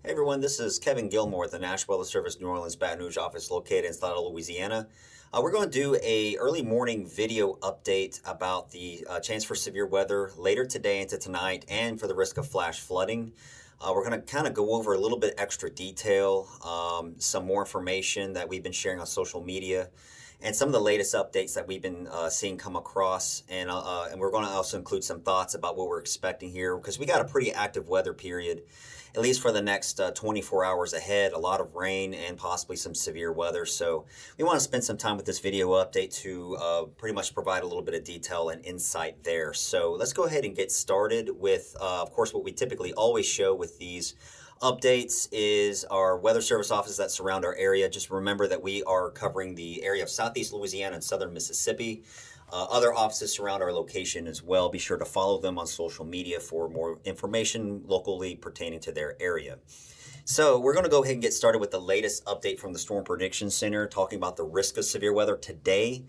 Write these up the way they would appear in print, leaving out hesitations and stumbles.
Hey everyone, this is Kevin Gilmore at the National Weather Service New Orleans Baton Rouge office located in Slaughter, Louisiana. We're going to do a early morning video update about the chance for severe weather later today into tonight and for the risk of flash flooding. We're going to kind of go over a little bit extra detail, some more information that we've been sharing on social media, and some of the latest updates that we've been seeing come across. And we're going to also include some thoughts about what we're expecting here because we got a pretty active weather period, at least for the next 24 hours ahead. A lot of rain and possibly some severe weather. So we want to spend some time with this video update to pretty much provide a little bit of detail and insight there. So let's go ahead and get started with, of course, what we typically always show with these updates is our weather service offices that surround our area. Just remember that we are covering the area of southeast Louisiana and southern Mississippi. Other offices surround our location as well. Be sure to follow them on social media for more information locally pertaining to their area. So we're going to go ahead and get started with the latest update from the Storm Prediction Center, talking about the risk of severe weather today.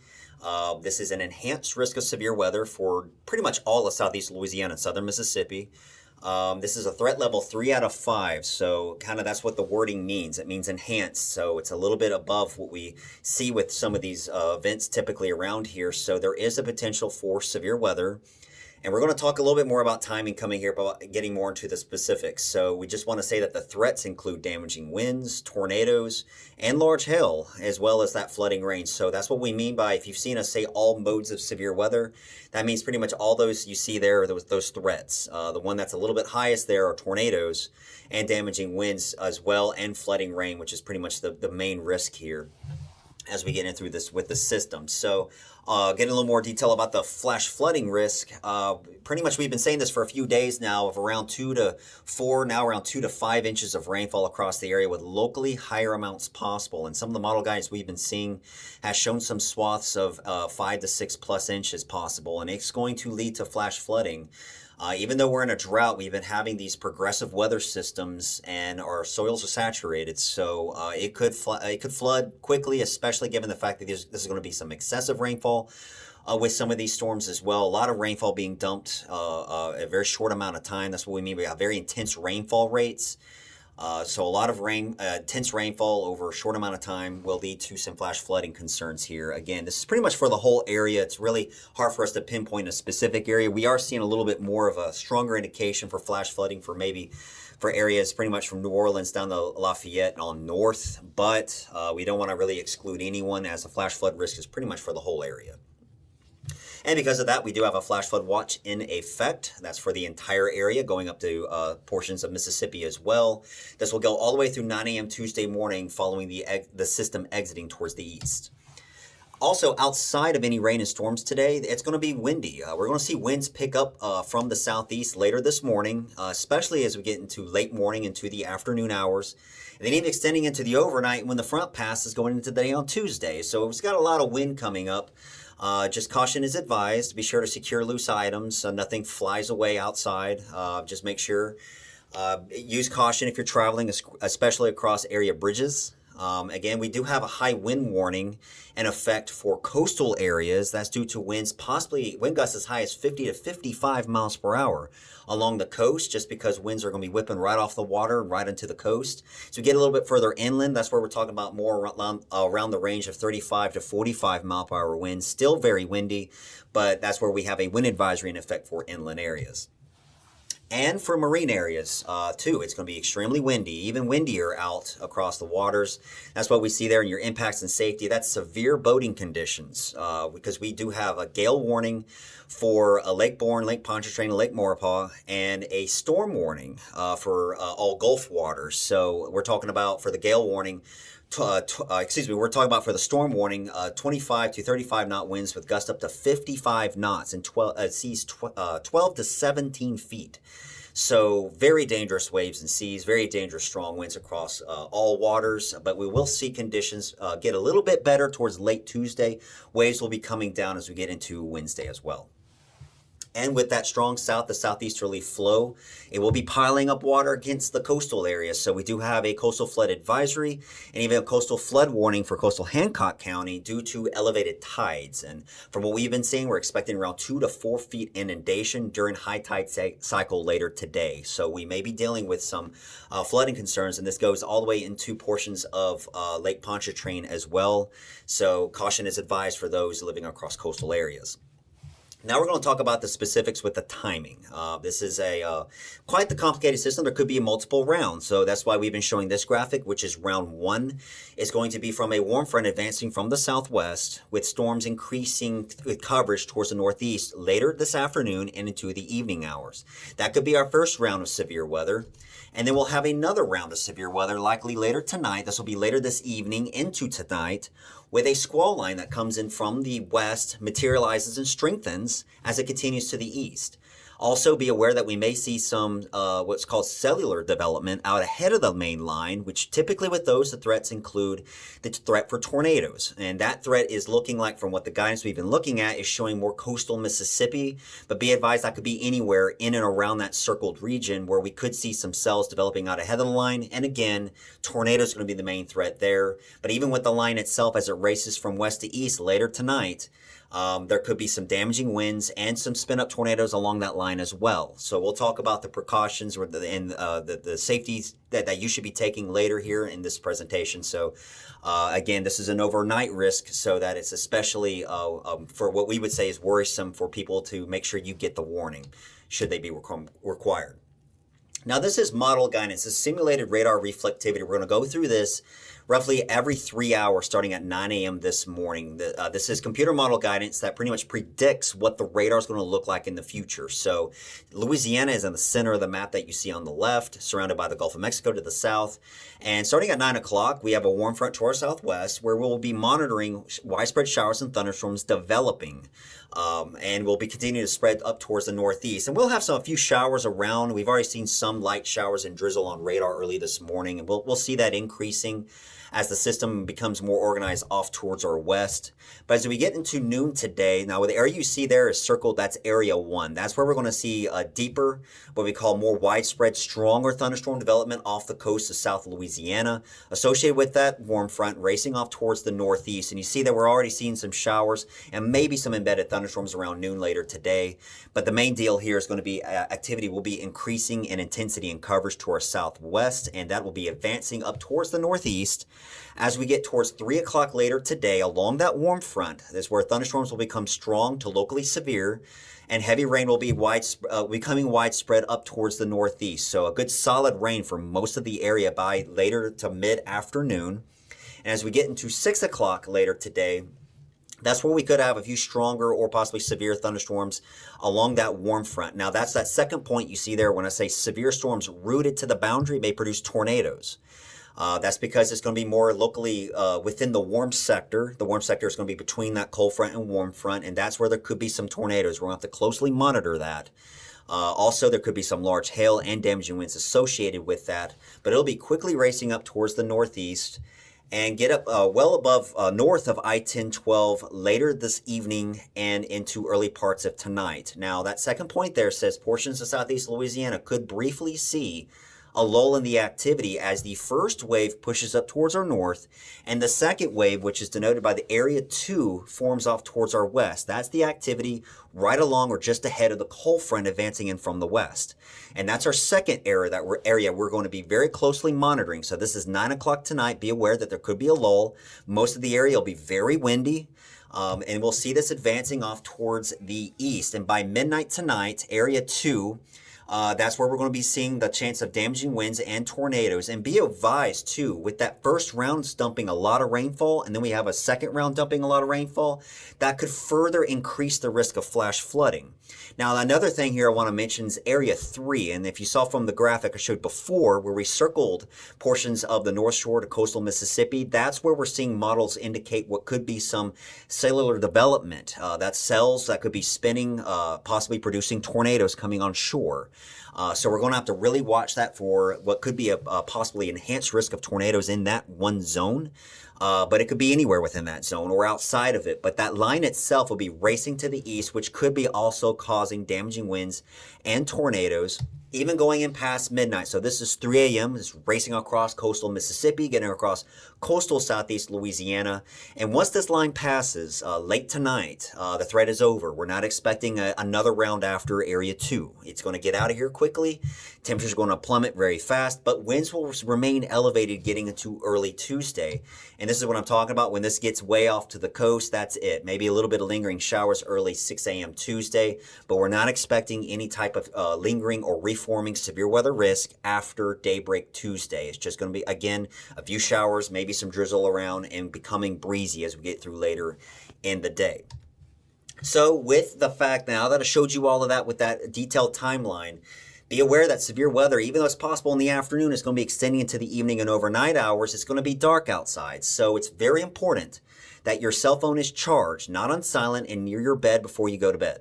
This is an enhanced risk of severe weather for pretty much all of southeast Louisiana and southern Mississippi. This is a threat level 3 out of 5, so kind of that's what the wording means. It means enhanced, so it's a little bit above what we see with some of these events typically around here. So there is a potential for severe weather. And we're going to talk a little bit more about timing coming here, but getting more into the specifics. So we just want to say that the threats include damaging winds, tornadoes, and large hail, as well as that flooding rain. So that's what we mean by, if you've seen us say all modes of severe weather, that means pretty much all those you see there are those threats. The one that's a little bit highest there are tornadoes and damaging winds as well, and flooding rain, which is pretty much the main risk here as we get in through this with the system. So getting a little more detail about the flash flooding risk. Pretty much we've been saying this for a few days now, of around 2 to 4, now around 2 to 5 inches of rainfall across the area with locally higher amounts possible. And some of the model guides we've been seeing has shown some swaths of 5 to 6 plus inches possible. And it's going to lead to flash flooding. Even though we're in a drought, we've been having these progressive weather systems, and our soils are saturated, so it could flood quickly, especially given the fact that this is going to be some excessive rainfall with some of these storms as well. A lot of rainfall being dumped a very short amount of time. That's what we mean by very intense rainfall rates. So a lot of intense rainfall over a short amount of time will lead to some flash flooding concerns here. Again, this is pretty much for the whole area. It's really hard for us to pinpoint a specific area. We are seeing a little bit more of a stronger indication for flash flooding for areas pretty much from New Orleans down to Lafayette and on north, but we don't want to really exclude anyone, as the flash flood risk is pretty much for the whole area. And because of that, we do have a flash flood watch in effect. That's for the entire area, going up to portions of Mississippi as well. This will go all the way through 9 a.m. Tuesday morning, following the system exiting towards the east. Also, outside of any rain and storms today, it's going to be windy. We're going to see winds pick up from the southeast later this morning, especially as we get into late morning into the afternoon hours. And then even extending into the overnight when the front passes going into the day on Tuesday. So it's got a lot of wind coming up. Just caution is advised. Be sure to secure loose items so nothing flies away outside. Just make sure. Use caution if you're traveling, especially across area bridges. Again, we do have a high wind warning in effect for coastal areas. That's due to winds, possibly wind gusts as high as 50 to 55 miles per hour along the coast, just because winds are going to be whipping right off the water and right into the coast. So we get a little bit further inland. That's where we're talking about more around the range of 35 to 45 mile per hour winds. Still very windy, but that's where we have a wind advisory in effect for inland areas. And for marine areas, too, it's going to be extremely windy, even windier out across the waters. That's what we see there in your impacts and safety. That's severe boating conditions, because we do have a gale warning for Lake Borgne, Lake Pontchartrain, and Lake Maurepas, and a storm warning for all Gulf waters. So we're talking about, for the gale warning, we're talking about for the storm warning, 25 to 35 knot winds with gusts up to 55 knots and seas 12 to 17 feet. So very dangerous waves and seas, very dangerous strong winds across all waters. But we will see conditions get a little bit better towards late Tuesday. Waves will be coming down as we get into Wednesday as well. And with that strong south to southeasterly flow, it will be piling up water against the coastal areas. So we do have a coastal flood advisory and even a coastal flood warning for coastal Hancock County due to elevated tides. And from what we've been seeing, we're expecting around 2 to 4 feet inundation during high tide cycle later today. So we may be dealing with some flooding concerns, and this goes all the way into portions of Lake Pontchartrain as well. So caution is advised for those living across coastal areas. Now we're going to talk about the specifics with the timing. This is quite the complicated system. There could be multiple rounds. So that's why we've been showing this graphic, which is round 1. It's going to be from a warm front advancing from the southwest with storms increasing with coverage towards the northeast later this afternoon and into the evening hours. That could be our first round of severe weather. And then we'll have another round of severe weather likely later tonight. This will be later this evening into tonight, with a squall line that comes in from the west, materializes and strengthens as it continues to the east. Also be aware that we may see some what's called cellular development out ahead of the main line, which typically with those, the threats include the threat for tornadoes. And that threat is looking like, from what the guidance we've been looking at, is showing more coastal Mississippi. But be advised that could be anywhere in and around that circled region where we could see some cells developing out ahead of the line. And again, tornadoes are going to be the main threat there. But even with the line itself, as it races from west to east later tonight, there could be some damaging winds and some spin-up tornadoes along that line as well. So we'll talk about the precautions and the safeties that you should be taking later here in this presentation. So again, this is an overnight risk, so that it's especially for what we would say is worrisome for people to make sure you get the warning should they be required. Now this is model guidance. This is simulated radar reflectivity. We're going to go through this roughly every 3 hours starting at 9 a.m. this morning. This is computer model guidance that pretty much predicts what the radar is going to look like in the future. So Louisiana is in the center of the map that you see on the left, surrounded by the Gulf of Mexico to the south. And starting at 9 o'clock, we have a warm front to our southwest where we'll be monitoring widespread showers and thunderstorms developing. And we'll be continuing to spread up towards the northeast. And we'll have a few showers around. We've already seen some light showers and drizzle on radar early this morning, and we'll see that increasing as the system becomes more organized off towards our west. But as we get into noon today, now the area you see there is circled, that's area 1. That's where we're going to see a deeper, what we call more widespread, stronger thunderstorm development off the coast of South Louisiana, associated with that warm front racing off towards the northeast. And you see that we're already seeing some showers and maybe some embedded thunderstorms around noon later today. But the main deal here is going to be activity will be increasing in intensity and coverage to our southwest, and that will be advancing up towards the northeast. As we get towards 3 o'clock later today, along that warm front, this is where thunderstorms will become strong to locally severe, and heavy rain will be becoming widespread up towards the northeast. So a good solid rain for most of the area by later to mid-afternoon. And as we get into 6 o'clock later today, that's where we could have a few stronger or possibly severe thunderstorms along that warm front. Now, that's that second point you see there when I say severe storms rooted to the boundary may produce tornadoes. That's because it's going to be more locally within the warm sector. The warm sector is going to be between that cold front and warm front, and that's where there could be some tornadoes. We're going to have to closely monitor that. Also, there could be some large hail and damaging winds associated with that, but it'll be quickly racing up towards the northeast and get up well above north of I-10-12 later this evening and into early parts of tonight. Now, that second point there says portions of southeast Louisiana could briefly see a lull in the activity as the first wave pushes up towards our north, and the second wave, which is denoted by the area 2, forms off towards our west. That's the activity right along or just ahead of the cold front advancing in from the west. And that's our second area we're going to be very closely monitoring. So this is 9 o'clock tonight. Be aware that there could be a lull. Most of the area will be very windy. And we'll see this advancing off towards the east. And by midnight tonight, area 2, that's where we're going to be seeing the chance of damaging winds and tornadoes. And be advised, too, with that first round dumping a lot of rainfall, and then we have a second round dumping a lot of rainfall, that could further increase the risk of flash flooding. Now, another thing here I want to mention is Area 3. And if you saw from the graphic I showed before, where we circled portions of the North Shore to coastal Mississippi, that's where we're seeing models indicate what could be some cellular development. That's cells that could be spinning, possibly producing tornadoes coming on shore. So we're going to have to really watch that for what could be a possibly enhanced risk of tornadoes in that one zone. but it could be anywhere within that zone or outside of it. But that line itself will be racing to the east, which could be also causing damaging winds and tornadoes, even going in past midnight. So this is 3 a.m. It's racing across coastal Mississippi, getting across coastal southeast Louisiana. And once this line passes late tonight, the threat is over. We're not expecting another round after Area 2. It's going to get out of here quickly. Temperatures are going to plummet very fast, but winds will remain elevated getting into early Tuesday. And this is what I'm talking about. When this gets way off to the coast, that's it. Maybe a little bit of lingering showers early 6 a.m. Tuesday, but we're not expecting any type of lingering or reforming severe weather risk after daybreak Tuesday. It's just going to be, again, a few showers, maybe some drizzle around, and becoming breezy as we get through later in the day. So with the fact now that I showed you all of that with that detailed timeline, be aware that severe weather, even though it's possible in the afternoon, is going to be extending into the evening and overnight hours. It's going to be dark outside. So it's very important that your cell phone is charged, not on silent, and near your bed before you go to bed.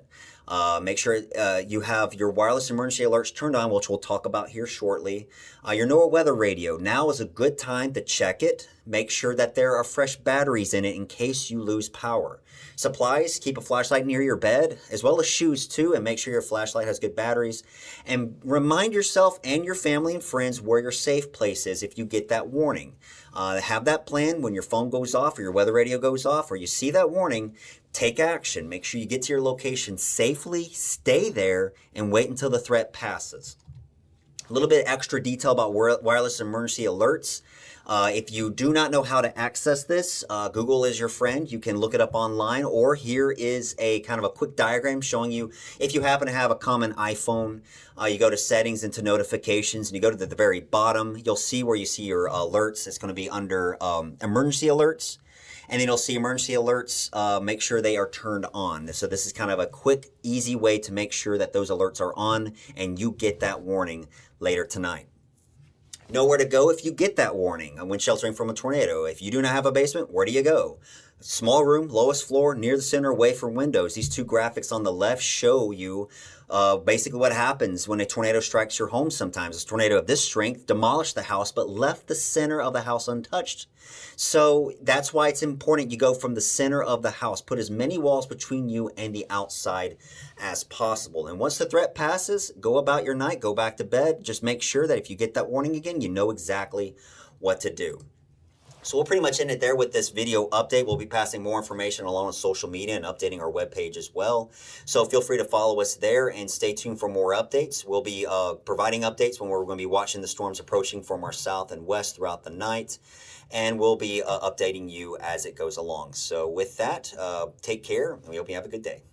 Make sure you have your wireless emergency alerts turned on, which we'll talk about here shortly. Your NOAA weather radio, now is a good time to check it. Make sure that there are fresh batteries in it in case you lose power. Supplies, keep a flashlight near your bed, as well as shoes too, and make sure your flashlight has good batteries. And remind yourself and your family and friends where your safe place is if you get that warning. Have that plan when your phone goes off or your weather radio goes off or you see that warning. Take action. Make sure you get to your location safely, stay there, and wait until the threat passes. A little bit extra detail about wireless emergency alerts. If you do not know how to access this, Google is your friend. You can look it up online, or here is a kind of a quick diagram showing you if you happen to have a common iPhone. You go to settings, into notifications, and you go to the very bottom. You'll see where you see your alerts. It's going to be under emergency alerts. And then you'll see emergency alerts, make sure they are turned on. So this is kind of a quick, easy way to make sure that those alerts are on and you get that warning later tonight. Know where to go if you get that warning when sheltering from a tornado. If you do not have a basement, where do you go? Small room, lowest floor, near the center, away from windows. These two graphics on the left show you basically what happens when a tornado strikes your home sometimes. A tornado of this strength demolished the house but left the center of the house untouched. So that's why it's important you go from the center of the house. Put as many walls between you and the outside as possible. And once the threat passes, go about your night, go back to bed. Just make sure that if you get that warning again, you know exactly what to do. So we'll pretty much end it there with this video update. We'll be passing more information along on social media and updating our webpage as well. So feel free to follow us there and stay tuned for more updates. We'll be providing updates when we're going to be watching the storms approaching from our south and west throughout the night. And we'll be updating you as it goes along. So with that, take care, and we hope you have a good day.